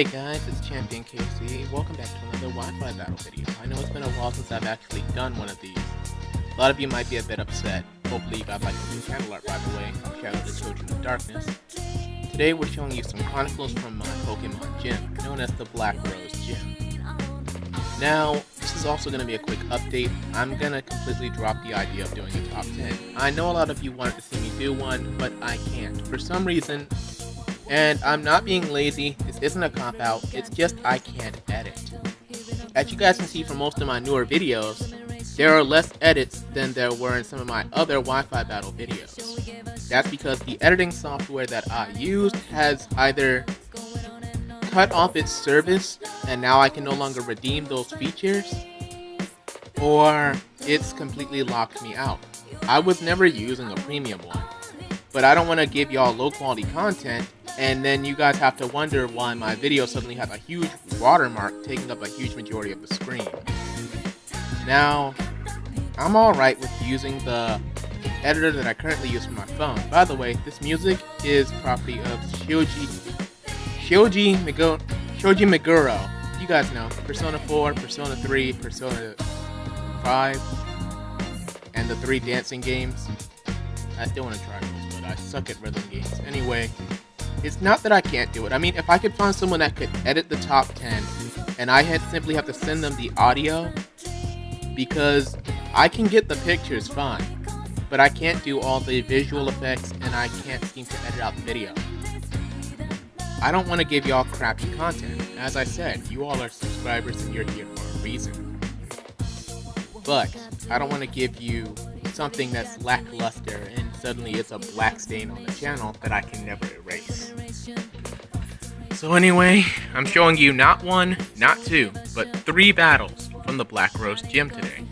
Hey guys, it's Champion Kasey. Welcome back to another Wi-Fi battle video. I know it's been a while since I've actually done one of these. A lot of you might be a bit upset. Hopefully you guys like the new channel art, by the way. Shadow the Children of Darkness. Today we're showing you some chronicles from my Pokemon gym, known as the Black Rose Gym. Now, this is also going to be a quick update. I'm going to completely drop the idea of doing a top 10. I know a lot of you wanted to see me do one, but I can't. For some reason, and I'm not being lazy, this isn't a cop-out, it's just I can't edit. As you guys can see from most of my newer videos, there are less edits than there were in some of my other Wi-Fi battle videos. That's because the editing software that I used has either cut off its service and now I can no longer redeem those features, or it's completely locked me out. I was never using a premium one, but I don't want to give y'all low quality content and then you guys have to wonder why my video suddenly has a huge watermark taking up a huge majority of the screen. Now, I'm alright with using the editor that I currently use for my phone. By the way, this music is property of Shoji Meguro. You guys know, Persona 4, Persona 3, Persona 5, and the 3 dancing games. I still want to try those, but I suck at rhythm games. Anyway, it's not that I can't do it. I mean, if I could find someone that could edit the top 10, and I simply have to send them the audio, because I can get the pictures fine, but I can't do all the visual effects, and I can't seem to edit out the video. I don't want to give y'all crappy content. As I said, you all are subscribers and you're here for a reason. But I don't want to give you something that's lackluster and suddenly it's a black stain on the channel that I can never erase. So anyway, I'm showing you not 1, not 2, but 3 battles from the Black Rose Gym today.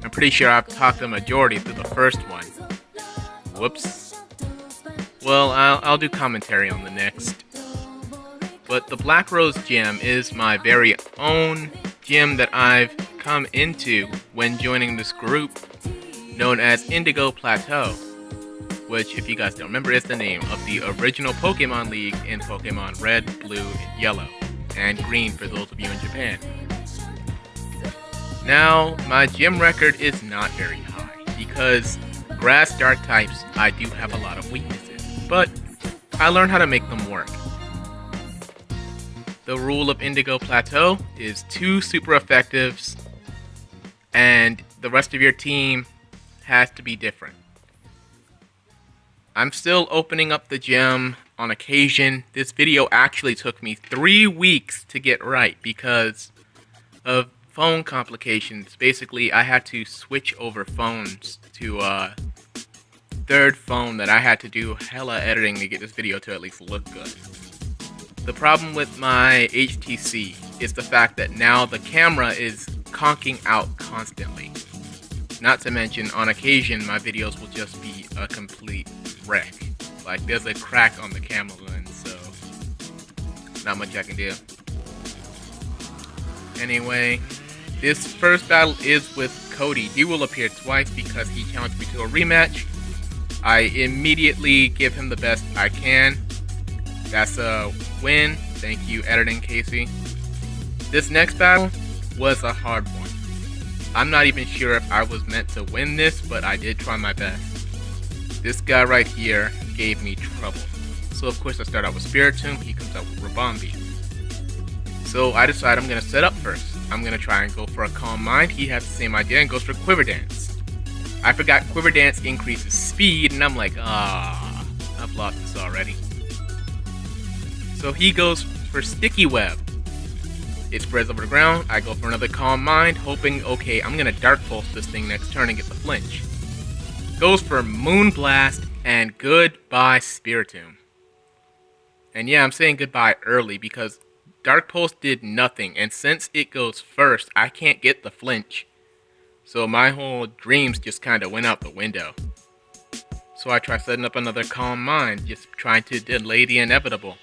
I'm pretty sure I've talked the majority through the first one. Whoops. Well, I'll do commentary on the next. But the Black Rose Gym is my very own gym that I've come into when joining this group known as Indigo Plateau, which, if you guys don't remember, is the name of the original Pokemon League in Pokemon Red, Blue, Yellow, and Green for those of you in Japan. Now, my gym record is not very high, because Grass Dark types, I do have a lot of weaknesses, but I learned how to make them work. The rule of Indigo Plateau is 2 super effectives, and the rest of your team has to be different. I'm still opening up the gym on occasion. This video actually took me 3 weeks to get right because of phone complications. Basically, I had to switch over phones to a third phone that I had to do hella editing to get this video to at least look good. The problem with my HTC is the fact that now the camera is conking out constantly. Not to mention, on occasion, my videos will just be a complete wreck. Like, there's a crack on the camera lens, so not much I can do. Anyway, this first battle is with Cody. He will appear twice because he challenged me to a rematch. I immediately give him the best I can. That's a win. Thank you, editing Kasey. This next battle was a hard one. I'm not even sure if I was meant to win this, but I did try my best. This guy right here gave me trouble. So of course I start out with Spiritomb, he comes out with Rabombi. So I decide I'm going to set up first. I'm going to try and go for a Calm Mind. He has the same idea and goes for Quiver Dance. I forgot Quiver Dance increases speed, and I'm like, I've lost this already. So he goes for Sticky Web. It spreads over the ground. I go for another Calm Mind, hoping, okay, I'm going to Dark Pulse this thing next turn and get the flinch. Goes for Moon Blast, and goodbye Spiritomb. And yeah, I'm saying goodbye early because Dark Pulse did nothing, and since it goes first, I can't get the flinch. So my whole dreams just kind of went out the window. So I try setting up another Calm Mind, just trying to delay the inevitable.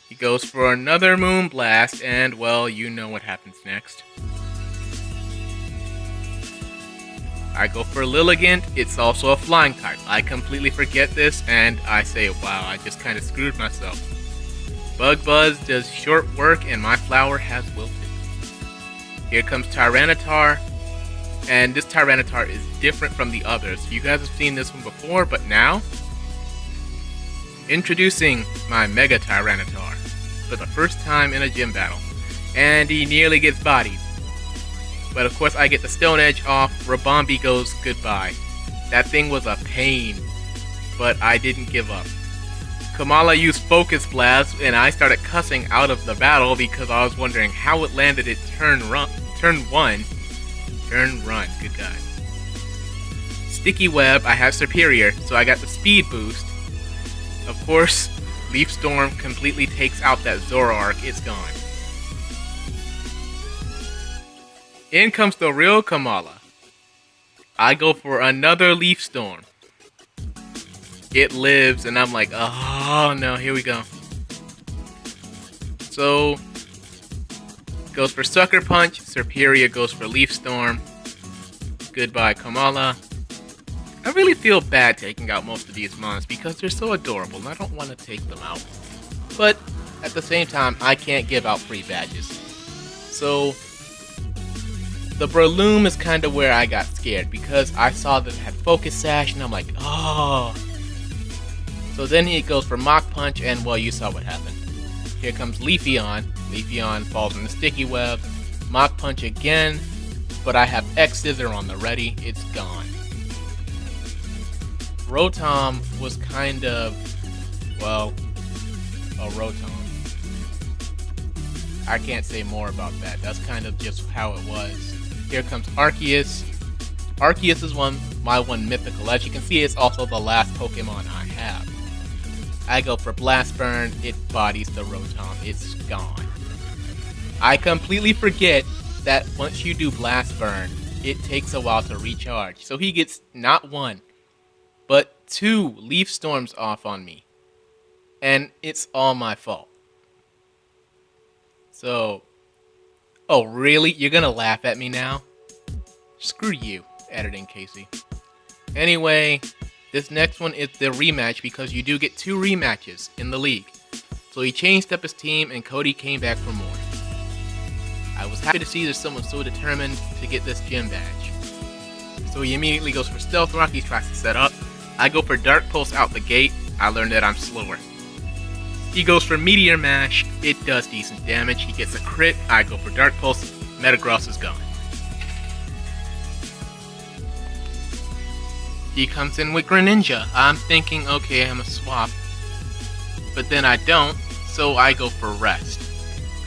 He goes for another Moon Blast, and well, you know what happens next. I go for Lilligant, it's also a flying type. I completely forget this, and I say, wow, I just kind of screwed myself. Bug Buzz does short work and my flower has wilted. Here comes Tyranitar. And this Tyranitar is different from the others. You guys have seen this one before, but now, introducing my Mega Tyranitar for the first time in a gym battle. And he nearly gets bodied. But of course I get the Stone Edge off, Rabombi goes goodbye. That thing was a pain, but I didn't give up. Kamala used Focus Blast, and I started cussing out of the battle because I was wondering how it landed at turn 1. Turn run, good guy. Sticky Web, I have Superior, so I got the speed boost. Of course, Leaf Storm completely takes out that Zoroark, it's gone. In comes the real Kamala. I go for another Leaf Storm. It lives, and I'm like, oh no, here we go. So, goes for Sucker Punch, Superior goes for Leaf Storm. Goodbye, Kamala. I really feel bad taking out most of these mons because they're so adorable and I don't want to take them out. But at the same time, I can't give out free badges. So, the Breloom is kind of where I got scared because I saw that it had Focus Sash and I'm like, oh. So then he goes for Mach Punch and well, you saw what happened. Here comes Leafeon. Leafeon falls in the Sticky Web. Mach Punch again, but I have X-Scissor on the ready. It's gone. Rotom was kind of, well, a Rotom. I can't say more about that. That's kind of just how it was. Here comes Arceus. Arceus is my one mythical. As you can see, it's also the last Pokemon I have. I go for Blast Burn, it bodies the Rotom, it's gone. I completely forget that once you do Blast Burn, it takes a while to recharge. So he gets not one, but 2 Leaf Storms off on me. And it's all my fault. So, oh really? You're gonna laugh at me now? Screw you, editing Kasey. Anyway, this next one is the rematch because you do get 2 rematches in the league. So he changed up his team and Cody came back for more. I was happy to see there's someone so determined to get this gym badge. So he immediately goes for Stealth Rock, he tries to set up. I go for Dark Pulse out the gate, I learned that I'm slower. He goes for Meteor Mash, it does decent damage, he gets a crit, I go for Dark Pulse, Metagross is gone. He comes in with Greninja. I'm thinking, okay, I'm a swap. But then I don't, so I go for Rest.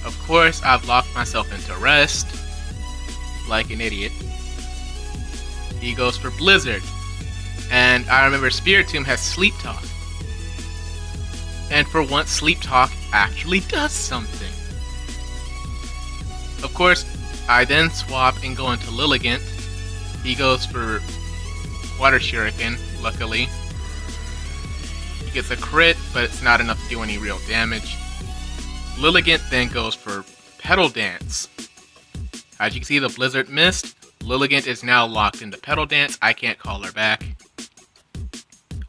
Of course, I've locked myself into Rest. Like an idiot. He goes for Blizzard. And I remember Spiritomb has Sleep Talk. And for once, Sleep Talk actually does something. Of course, I then swap and go into Lilligant. He goes for Water Shuriken, luckily. He gets a crit, but it's not enough to do any real damage. Lilligant then goes for Petal Dance. As you can see, the Blizzard missed. Lilligant is now locked into Petal Dance. I can't call her back.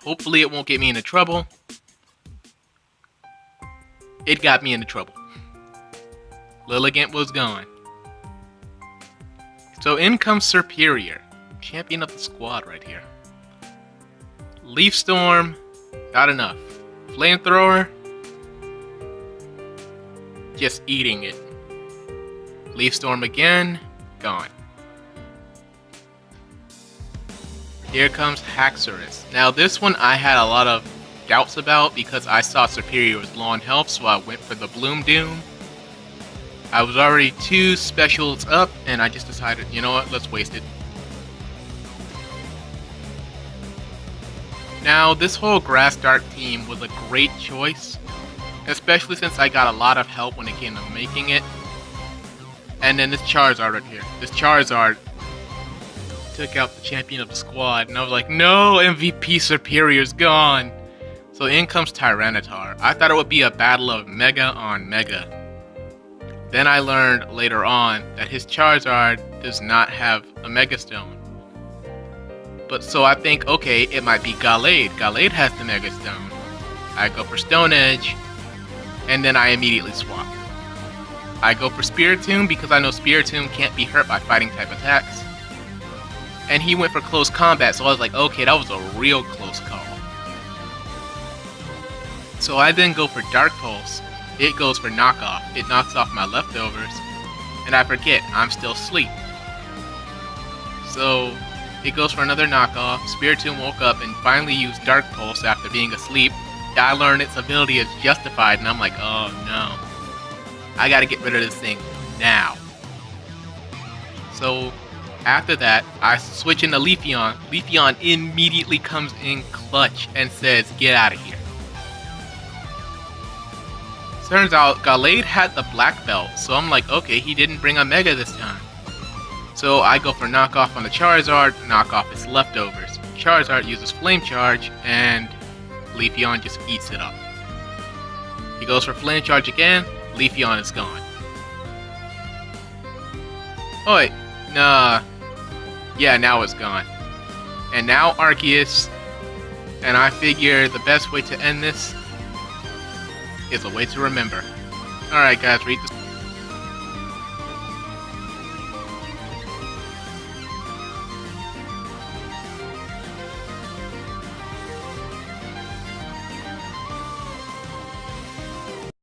Hopefully it won't get me into trouble. It got me into trouble. Lilligant was gone. So in comes Superior. Champion of the squad right here. Leaf Storm, not enough. Flamethrower, just eating it. Leaf Storm again, gone. Here comes Haxorus. Now this one I had a lot of doubts about because I saw Superior was low on health, so I went for the Bloom Doom. I was already 2 specials up, and I just decided, you know what, let's waste it. Now, this whole Grass Dark team was a great choice, especially since I got a lot of help when it came to making it. And then this Charizard right here. This Charizard took out the champion of the squad, and I was like, no, MVP Superior's gone. So in comes Tyranitar. I thought it would be a battle of Mega on Mega. Then I learned later on that his Charizard does not have a Mega Stone. But so I think, okay, it might be Gallade. Gallade has the Mega Stone. I go for Stone Edge. and then I immediately swap. I go for Spiritomb because I know Spiritomb can't be hurt by fighting type attacks. And he went for close combat, so I was like, okay, that was a real close call. So I then go for Dark Pulse. It goes for knockoff. It knocks off my leftovers, and I forget I'm still asleep. So it goes for another knockoff. Spiritomb woke up and finally used Dark Pulse after being asleep. I learned its ability is justified, and I'm like, oh no. I gotta get rid of this thing now. So after that, I switch into Leafeon. Leafeon immediately comes in clutch and says, get out of here. Turns out Gallade had the black belt, so I'm like, okay, he didn't bring a Mega this time. So I go for knockoff on the Charizard, knock off its leftovers. Charizard uses Flame Charge, and Leafeon just eats it up. He goes for Flame Charge again, Leafeon is gone. Oh wait, nah. Yeah, now it's gone. And now Arceus, and I figure the best way to end this is a way to remember. Alright guys, read this.